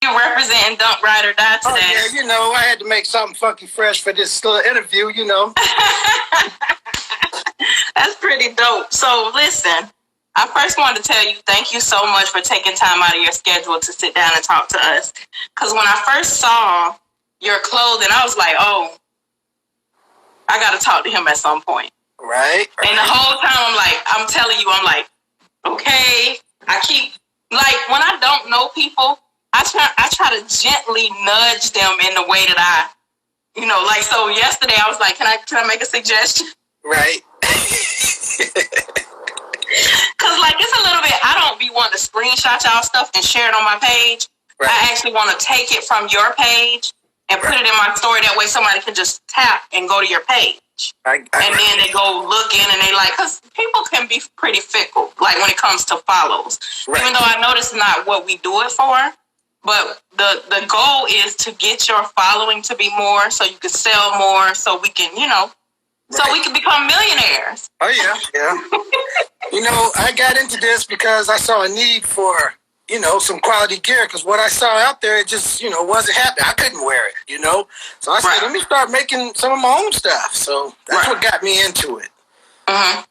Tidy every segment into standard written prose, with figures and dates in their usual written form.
You representing Don't Ride or Die today. Oh, yeah, I had to make something funky fresh for this little interview, That's pretty dope. So listen, I first wanted to tell you thank you so much for taking time out of your schedule to sit down and talk to us. Because when I first saw your clothing, I was like, oh, I got to talk to him at some point. Right. And the whole time I'm telling you, okay. I keep, when I don't know people, I try to gently nudge them in the way that so yesterday I was like, can I make a suggestion? Right. Cause it's a little bit, I don't be wanting to screenshot y'all stuff and share it on my page. Right. I actually want to take it from your page and put it in my story. That way somebody can just tap and go to your page. And then they go look in and they cause people can be pretty fickle, when it comes to follows. Right. Even though I know this is not what we do it for, but the goal is to get your following to be more so you can sell more so we can, so we can become millionaires. Oh, yeah. I got into this because I saw a need for, some quality gear. Because what I saw out there, it just, wasn't happening. I couldn't wear it, So I said, let me start making some of my own stuff. So that's what got me into it. Mm-hmm.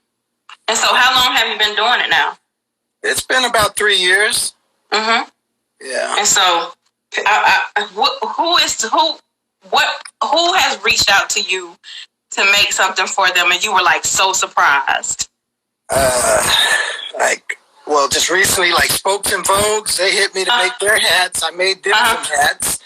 And so how long have you been doing it now? It's been about 3 years. Mm-hmm. Yeah. And so who has reached out to you to make something for them and you were so surprised? Just recently, Spokes and Vogues, they hit me to make their hats. I made them some hats.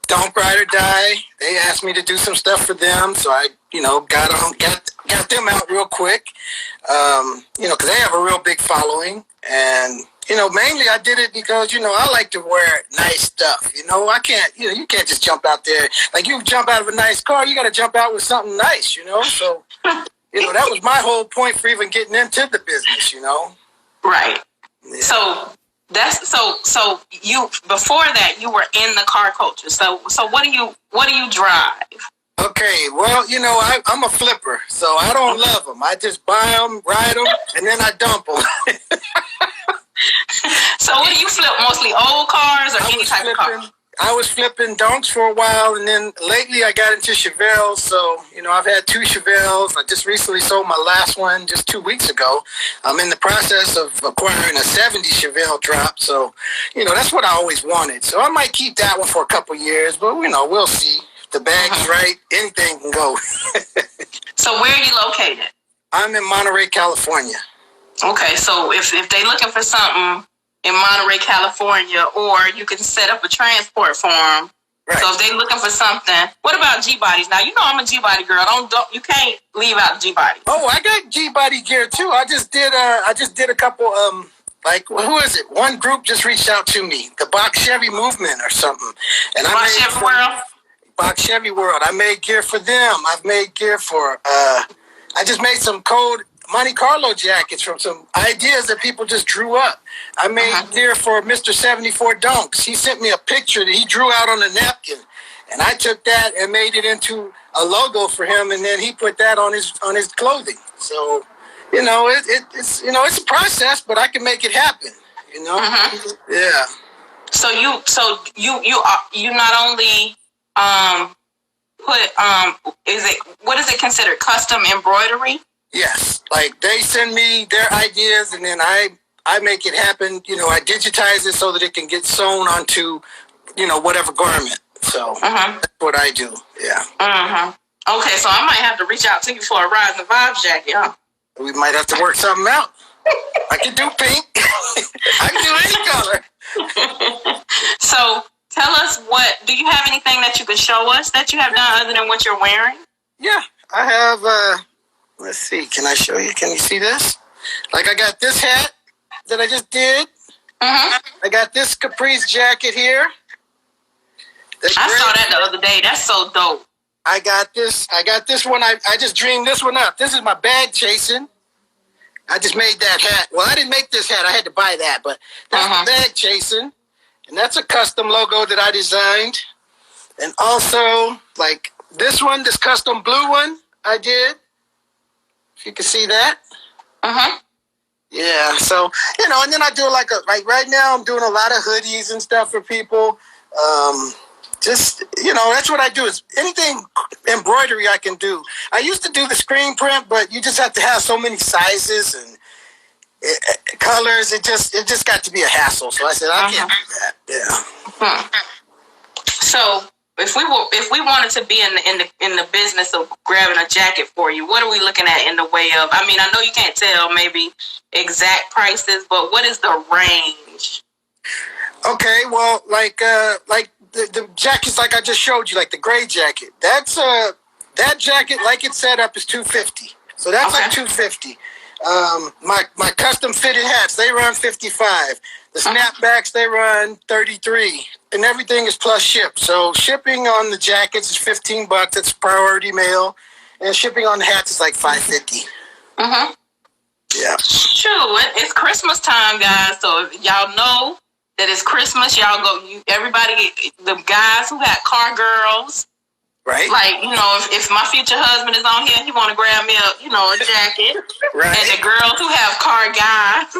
Don't Ride or Die, they asked me to do some stuff for them, so I, got them out real quick. Because they have a real big following, and mainly I did it because I like to wear nice stuff. I can't, you can't just jump out there you jump out of a nice car. You got to jump out with something nice, So. That was my whole point for even getting into the business, Right. Yeah. So so you before that you were in the car culture. So what do you drive? Okay, well, I'm a flipper, so I don't love them. I just buy them, ride them, and then I dump them. So what do you flip? Mostly old cars or any type of car? I was flipping donks for a while, and then lately I got into Chevelles. So, I've had 2 Chevelles. I just recently sold my last one just 2 weeks ago. I'm in the process of acquiring a 70 Chevelle drop. So, that's what I always wanted. So I might keep that one for a couple years, but, we'll see. If the bag's right, anything can go. So where are you located? I'm in Monterey, California. Okay, so if they're looking for something in Monterey, California, or you can set up a transport for them. Right. So if they're looking for something, what about G-Bodies? Now, I'm a G-Body girl. Don't you can't leave out G-Bodies. Oh, I got G-Body gear too. I just did a couple who is it? One group just reached out to me, the Box Chevy movement or something. And Box Chevy World. Box Chevy World. I made gear for them. I've made gear for I just made some code Monte Carlo jackets from some ideas that people just drew up. I made gear for Mr. 74 Dunks. He sent me a picture that he drew out on a napkin, and I took that and made it into a logo for him, and then he put that on his clothing. So, it's a process, but I can make it happen. Yeah. So you not only what is it considered, custom embroidery? Yes, they send me their ideas and then I make it happen. I digitize it so that it can get sewn onto, whatever garment. So that's what I do. Yeah. Okay, so I might have to reach out to you for a Rydes N Vybes jacket, huh? We might have to work something out. I can do pink. I can do any color. So tell us, do you have anything that you can show us that you have done other than what you're wearing? Yeah, I have. Let's see. Can I show you? Can you see this? I got this hat that I just did. I got this Caprice jacket here. I saw that the other day. That's so dope. I got this one. I just dreamed this one up. This is my bag chasing. I just made that hat. Well, I didn't make this hat. I had to buy that. But that's the bag chasing. And that's a custom logo that I designed. And also, this one, this custom blue one I did. If you can see that. Yeah, so and then I do like right now I'm doing a lot of hoodies and stuff for people. Just that's what I do. Is anything embroidery I can do. I used to do the screen print, but you just have to have so many sizes and colors. It just got to be a hassle. So I said I can't do that. Yeah. So if we wanted to be in the business of grabbing a jacket for you, what are we looking at in the way of? I mean, I know you can't tell maybe exact prices, but what is the range? Okay, well, like the jackets, like I just showed you, like the gray jacket. That's that jacket, like it's set up, is $250. So that's like $250. My custom fitted hats, they run $55. The snapbacks, they run $33, and everything is plus ship. So shipping on the jackets is $15. It's priority mail, and shipping on the hats is like $5.50. Yeah. Shoot, it's Christmas time, guys. So y'all know that it's Christmas. Y'all go. Everybody, the guys who got car girls. Right. Like, if my future husband is on here, he want to grab me a jacket. Right. And the girls who have car guys,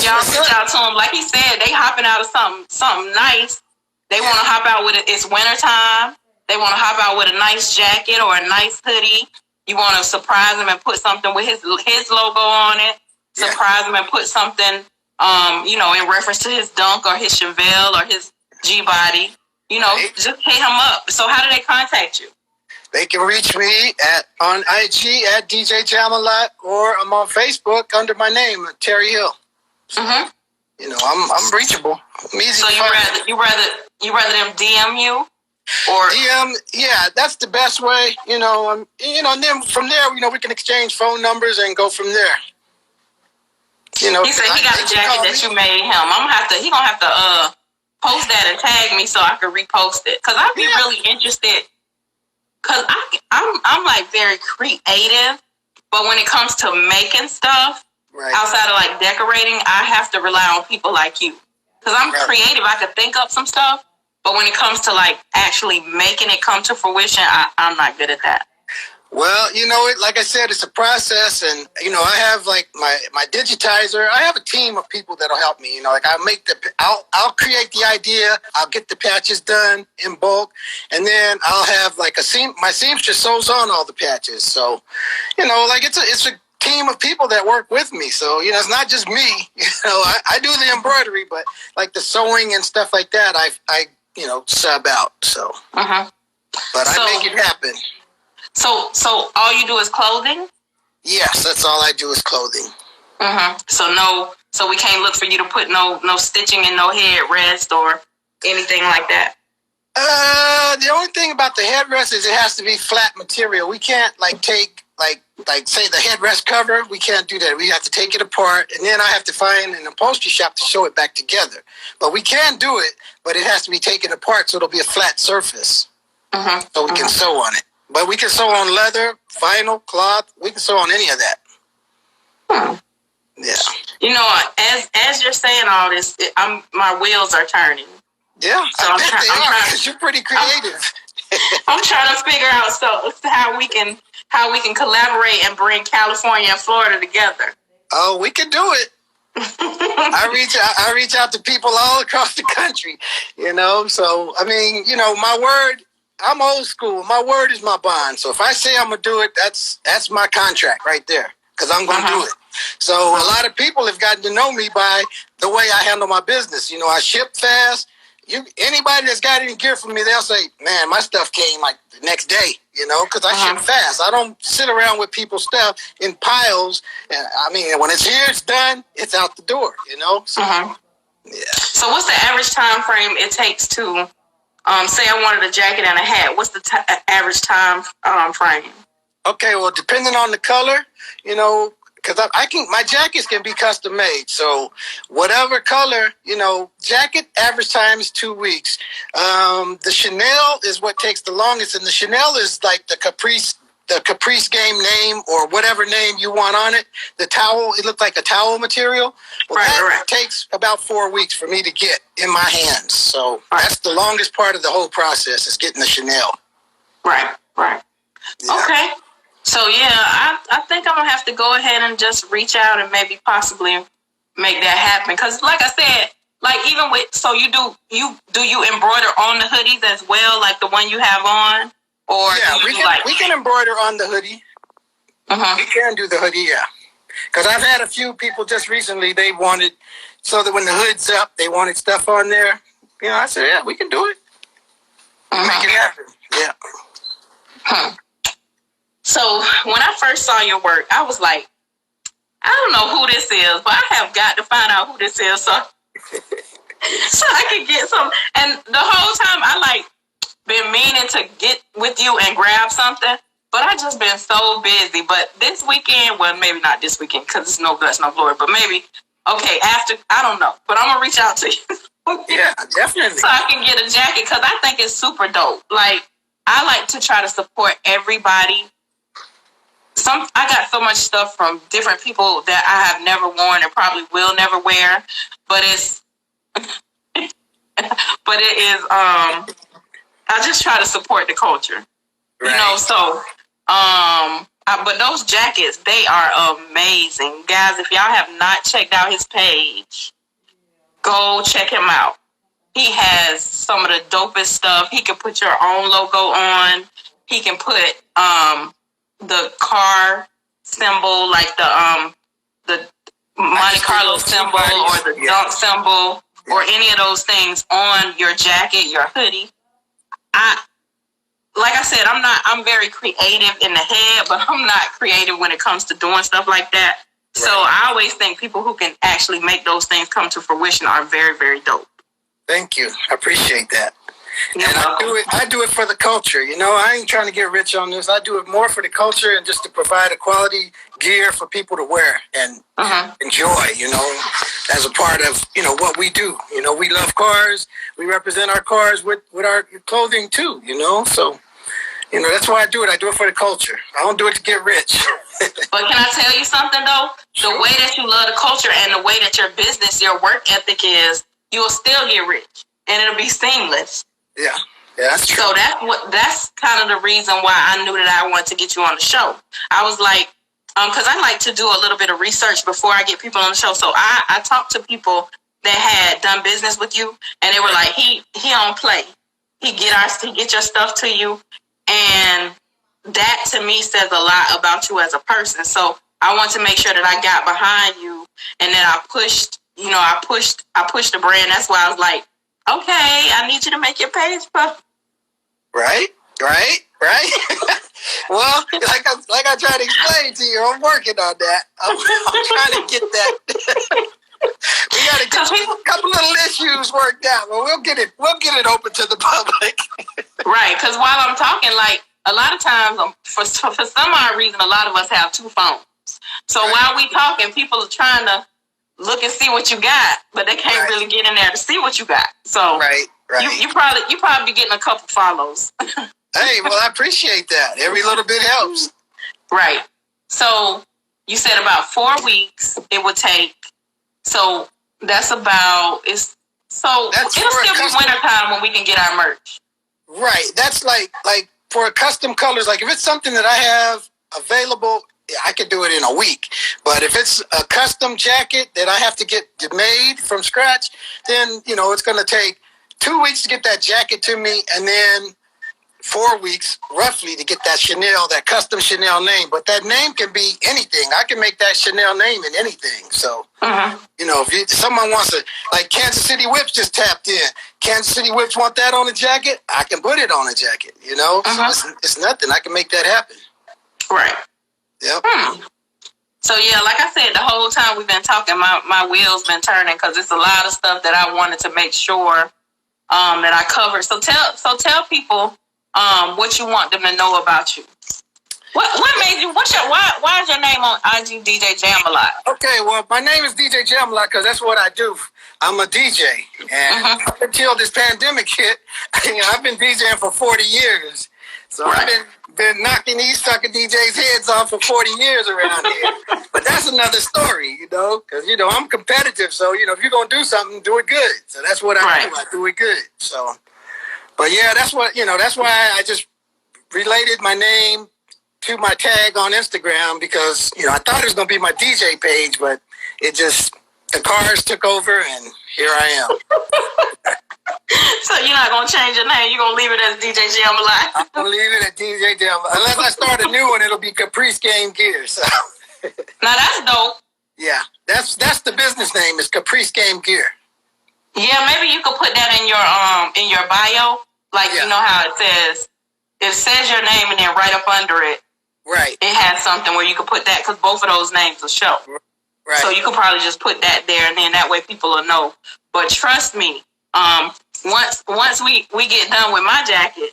y'all reach out to them. Like he said, they hopping out of something nice. They want to hop out with it. It's winter time. They want to hop out with a nice jacket or a nice hoodie. You want to surprise them and put something with his logo on it. Surprise them and put something, in reference to his Dunk or his Chevelle or his G-Body. Just hit him up. So how do they contact you? They can reach me on IG at DJ Jamalot, or I'm on Facebook under my name, Terry Hill. So, I'm reachable. I'm easy. So you rather them DM you or DM? Yeah, that's the best way. And then from there, we can exchange phone numbers and go from there. He said he got a jacket that you made him. He gonna have to post that and tag me so I can repost it, because I'd be really interested, because I'm like very creative, but when it comes to making stuff outside of like decorating, I have to rely on people like you, because I'm creative. I could think up some stuff, but when it comes to like actually making it come to fruition, I'm not good at that. Well, like I said, it's a process, and I have like my digitizer. I have a team of people that'll help me. I'll create the idea. I'll get the patches done in bulk, and then I'll have like my seamstress sews on all the patches. So, it's a team of people that work with me. So, it's not just me. I do the embroidery, but like the sewing and stuff like that, I sub out. So, but I make it happen. So all you do is clothing? Yes, that's all I do is clothing. So we can't look for you to put no stitching and no headrest or anything like that? The only thing about the headrest is it has to be flat material. We can't take say the headrest cover. We can't do that. We have to take it apart, and then I have to find an upholstery shop to sew it back together. But we can do it, but it has to be taken apart so it'll be a flat surface. So we can sew on it. But we can sew on leather, vinyl, cloth. We can sew on any of that. Yeah. As you're saying all this, my wheels are turning. Yeah, so I bet they are, because you're pretty creative. I'm trying to figure out how we can collaborate and bring California and Florida together. Oh, we can do it. I reach out to people all across the country. So I mean, my word. I'm old school. My word is my bond. So if I say I'm gonna do it, that's my contract right there, because I'm gonna do it. So a lot of people have gotten to know me by the way I handle my business. I ship fast. Anybody that's got any gear from me, they'll say, "Man, my stuff came like the next day." Because I ship fast. I don't sit around with people's stuff in piles. I mean, when it's here, it's done. It's out the door. So, yeah. So what's the average time frame it takes to say I wanted a jacket and a hat? What's the average time frame? Okay, well, depending on the color, because my jackets can be custom made. So whatever color, jacket average time is 2 weeks. The Chanel is what takes the longest, and the Chanel is like the Caprice game name or whatever name you want on it. The towel, it looked like a towel material. Well, that takes about 4 weeks for me to get in my hands. So that's the longest part of the whole process, is getting the Chanel. Right. Yeah. Okay. So yeah, I think I'm gonna have to go ahead and just reach out and maybe possibly make that happen. Because like I said, like even with you embroider on the hoodies as well, like the one you have on, or yeah, we can embroider on the hoodie. We can do the hoodie, yeah. Because I've had a few people just recently, they wanted, so that when the hood's up, they wanted stuff on there. You know, I said, yeah, we can do it. Make it happen. Yeah. So when I first saw your work, I was like, I don't know who this is, but I have got to find out who this is so I can get some. And the whole time I been meaning to get with you and grab something, but I just been so busy. But this weekend, well, maybe not this weekend because it's no guts, no glory, but maybe, okay, after, I don't know. But I'm going to reach out to you. Yeah, definitely. So I can get a jacket because I think it's super dope. Like, I like to try to support everybody. I got so much stuff from different people that I have never worn and probably will never wear, but it is, I just try to support the culture, right. You know, so, but those jackets, they are amazing. Guys, if y'all have not checked out his page, go check him out. He has some of the dopest stuff. He can put your own logo on. He can put, the car symbol, like the Monte Carlo symbol or the dunk symbol or any of those things on your jacket, your hoodie. Like I said, I'm very creative in the head, but I'm not creative when it comes to doing stuff like that. Right. So I always think people who can actually make those things come to fruition are very, very dope. Thank you. I appreciate that. And I do it for the culture. You know, I ain't trying to get rich on this. I do it more for the culture and just to provide a quality gear for people to wear and enjoy, you know, as a part of, you know, what we do. You know, we love cars. We represent our cars with our clothing too, you know. So, you know, that's why I do it. I do it for the culture. I don't do it to get rich. But can I tell you something, though? The way that you love the culture and the way that your business, your work ethic is, you will still get rich and it'll be seamless. Yeah, that's true. So that's kind of the reason why I knew that I wanted to get you on the show. I was like, because I like to do a little bit of research before I get people on the show. So I talked to people that had done business with you, and they were like, he don't play. He get your stuff to you, and that to me says a lot about you as a person. So I want to make sure that I got behind you, and that I pushed the brand. That's why I was like, okay, I need you to make your page public. Right. Well, like I tried to explain to you, I'm working on that. I'm trying to get that. We got to get a couple little issues worked out, but we'll get it open to the public. Right, because while I'm talking, like a lot of times, for some odd reason, a lot of us have two phones. So while we talking, people are trying to look and see what you got, but they can't really get in there to see what you got. So you probably be getting a couple follows. Hey, well, I appreciate that. Every little bit helps. Right. So you said about 4 weeks it would take. So that's about it'll still be wintertime when we can get our merch. Right. That's like for custom colors. Like if it's something that I have available, I could do it in a week. But if it's a custom jacket that I have to get made from scratch, then, you know, it's going to take 2 weeks to get that jacket to me and then 4 weeks roughly to get that custom Chanel name. But that name can be anything. I can make that Chanel name in anything. So, you know, if someone wants to, like Kansas City Whips just tapped in. Kansas City Whips want that on a jacket? I can put it on a jacket, you know? So it's nothing. I can make that happen. Right. Yep. So yeah, like I said, the whole time we've been talking, my wheels been turning because it's a lot of stuff that I wanted to make sure that I covered. So tell people what you want them to know about you. What made you? Why is your name on IG DJ Jam-A-Lot? Okay, well, my name is DJ Jam-A-Lot because that's what I do. I'm a DJ, and up until this pandemic hit, I've been DJing for 40 years. So I've been knocking these sucker DJs' heads off for 40 years around here. But that's another story, you know, because, you know, I'm competitive. So, you know, if you're going to do something, do it good. So that's what I do. I do it good. So, but yeah, that's why I just related my name to my tag on Instagram because, I thought it was going to be my DJ page, but the cars took over and here I am. So you're not going to change your name? You're going to leave it as DJ Jambalaya? I'm going to leave it at DJ Jambalaya. Unless I start a new one, it'll be Caprice Game Gear. So. Now that's dope. Yeah, that's the business name is Caprice Game Gear. Yeah, maybe you could put that in your bio. Like, you know how it says your name and then right up under it. Right. It has something where you could put that because both of those names will show. Right. So you could probably just put that there and then that way people will know. But trust me, once we get done with my jacket,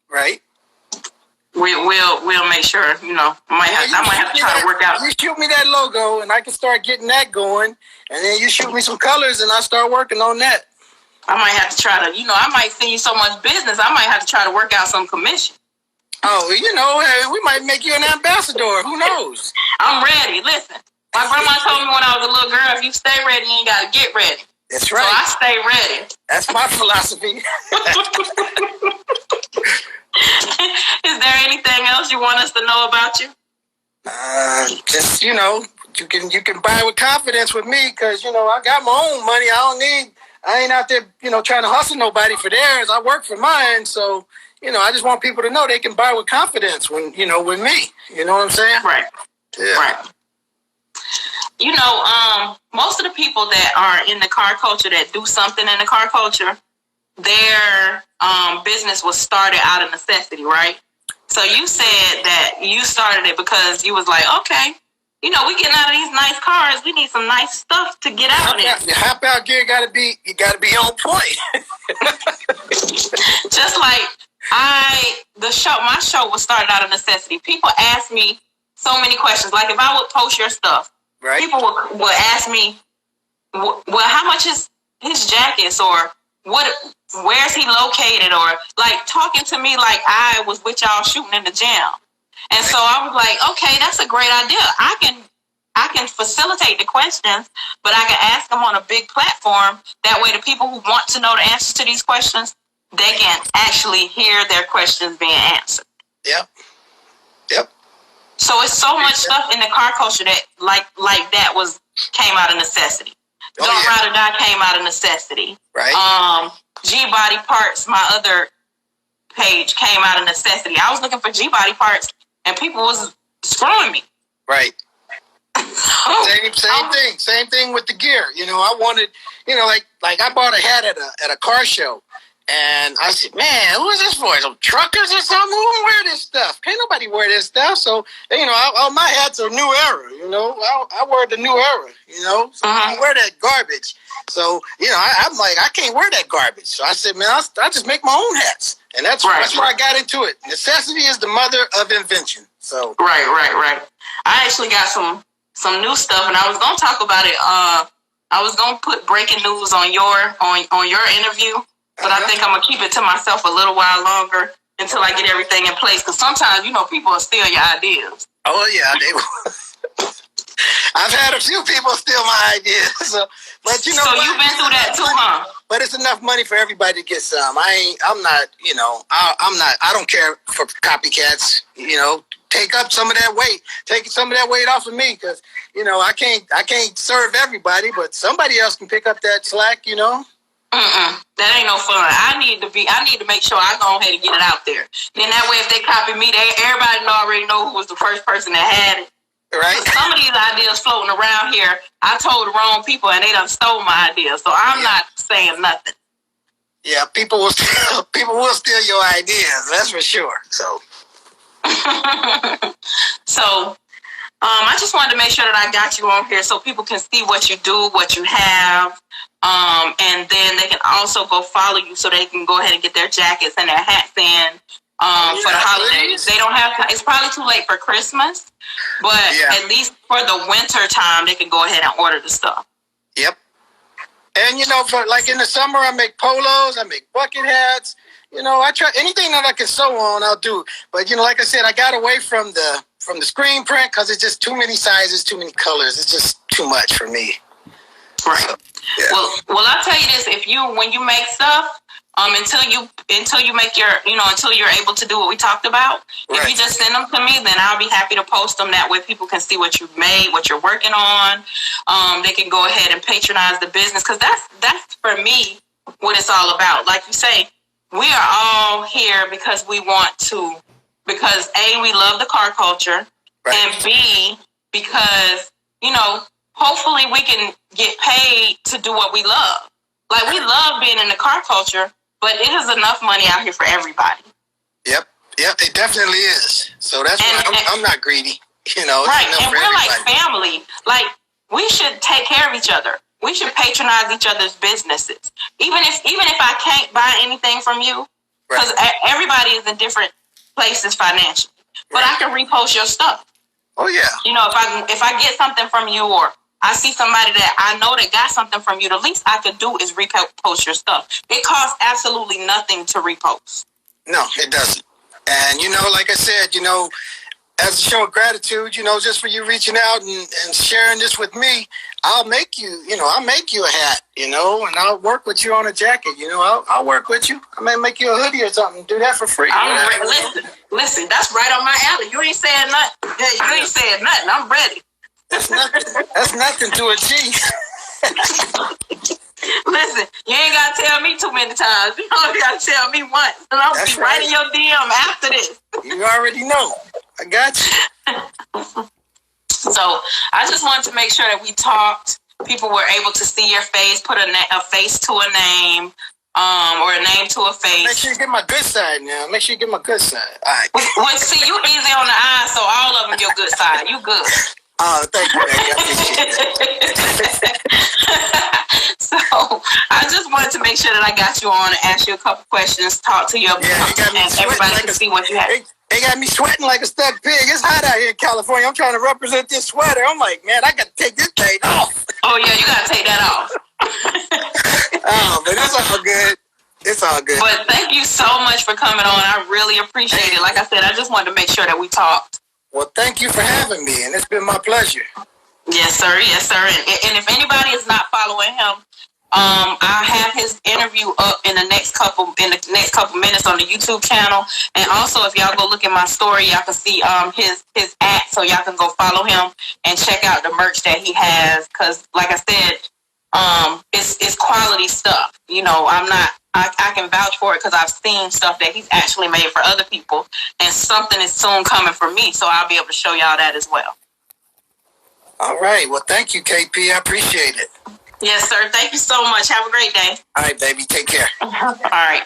right, we'll make sure, I might have to try to work out. You shoot me that logo and I can start getting that going, and then you shoot me some colors and I start working on that. I might have to try to, I might send you so much business, I might have to try to work out some commission. Oh, hey, we might make you an ambassador. Who knows? I'm ready. Listen, my grandma told me when I was a little girl, if you stay ready, you ain't got to get ready. That's right. So I stay ready. That's my philosophy. Is there anything else you want us to know about you? Just, you can buy with confidence with me because, I got my own money. I ain't out there, trying to hustle nobody for theirs. I work for mine. So, I just want people to know they can buy with confidence when, with me. You know what I'm saying? Right. Yeah. Right. Most of the people that are in the car culture that do something in the car culture, their business was started out of necessity, right? So you said that you started it because you was like, okay, we getting out of these nice cars. We need some nice stuff to get out of it. Your hop out gear gotta be on point. Just like my show was started out of necessity. People ask me so many questions. Like if I would post your stuff, right, people would ask me, well, how much is his jackets, or where's he located, or like talking to me like I was with y'all shooting in the gym. And so I was like, okay, that's a great idea. I can facilitate the questions, but I can ask them on a big platform. That way the people who want to know the answers to these questions, they can actually hear their questions being answered. Yep. So it's so much stuff in the car culture that like that came out of necessity. Don't Ride or Die came out of necessity. Right. G Body Parts, my other page, came out of necessity. I was looking for G Body Parts and people was screwing me. Right. Same thing with the gear. I wanted, like I bought a hat at a car show. And I said, man, who is this for? Some truckers or something? Who wear this stuff? Can't nobody wear this stuff. So, all my hats are new era, I wear the new era, So I wear that garbage. So, I'm like, I can't wear that garbage. So I said, man, I just make my own hats. And that's where I got into it. Necessity is the mother of invention. So Right. I actually got some new stuff, and I was going to talk about it. I was going to put breaking news on your interview. But I think I'm going to keep it to myself a little while longer until I get everything in place. Because sometimes, people will steal your ideas. Oh, yeah, they will. I've had a few people steal my ideas. So you've been through that too, huh? But it's enough money for everybody to get some. I don't care for copycats, Take up some of that weight. Take some of that weight off of me because, I can't serve everybody, but somebody else can pick up that slack, That ain't no fun. I need to make sure I go ahead and get it out there. Then that way, if they copy me, everybody already know who was the first person that had it. Right. Some of these ideas floating around here, I told the wrong people and they done stole my ideas. So I'm not saying nothing. Yeah, people will steal your ideas. That's for sure. So. I just wanted to make sure that I got you on here so people can see what you do, what you have. And then they can also go follow you so they can go ahead and get their jackets and their hats in for the holidays. They don't have it's probably too late for Christmas, but at least for the winter time, they can go ahead and order the stuff. Yep. And, for like in the summer, I make polos, I make bucket hats. I try anything that I can sew on, I'll do. But, like I said, I got away from the screen print because it's just too many sizes, too many colors. It's just too much for me. Right. So, well, I'll tell you this: when you make stuff, until you make your, until you're able to do what we talked about. Right. If you just send them to me, then I'll be happy to post them. That way people can see what you've made, what you're working on. They can go ahead and patronize the business, because that's for me what it's all about. Like you say, we are all here because we want to, because A, we love the car culture, right, and B, because, hopefully we can get paid to do what we love. Like, we love being in the car culture, but it is enough money out here for everybody. Yep, it definitely is. So that's why I'm not greedy. Right, and we're like family. Like, we should take care of each other. We should patronize each other's businesses. Even if I can't buy anything from you, because everybody is in different places financially, but I can repost your stuff. Oh yeah. If I get something from you, or I see somebody that I know that got something from you, the least I could do is repost your stuff. It costs absolutely nothing to repost. No, it doesn't. And, like I said, as a show of gratitude, just for you reaching out and sharing this with me, I'll make you a hat, and I'll work with you on a jacket, I'll work with you. I may make you a hoodie or something, do that for free. Listen, that's right on my alley. You ain't saying nothing. Yeah, you ain't saying nothing. I'm ready. That's nothing to achieve. Listen, you ain't got to tell me too many times. You only got to tell me once. And I'll be right in your DM after this. You already know. I got you. So I just wanted to make sure that we talked. People were able to see your face, put a face to a name, or a name to a face. Make sure you get my good side now. Make sure you get my good side. All right. Well, see, you easy on the eyes, so all of them your good side. You good. Oh, thank you, man. So I just wanted to make sure that I got you on and ask you a couple questions, talk to you, and everybody can see what you have. They got me sweating like a stuck pig. It's hot out here in California. I'm trying to represent this sweater. I'm like, man, I got to take this thing off. Oh, yeah, you got to take that off. Oh, but it's all good. It's all good. But thank you so much for coming on. I really appreciate it. Like I said, I just wanted to make sure that we talked. Well, thank you for having me, and it's been my pleasure. Yes, sir. Yes, sir. And if anybody is not following him, I have his interview up in the next couple minutes on the YouTube channel. And also, if y'all go look at my story, y'all can see his act, so y'all can go follow him and check out the merch that he has. Because, like I said, it's quality stuff. I can vouch for it because I've seen stuff that he's actually made for other people, and something is soon coming for me, so I'll be able to show y'all that as well. All right. Well, thank you, KP. I appreciate it. Yes, sir. Thank you so much. Have a great day. All right, baby. Take care. All right.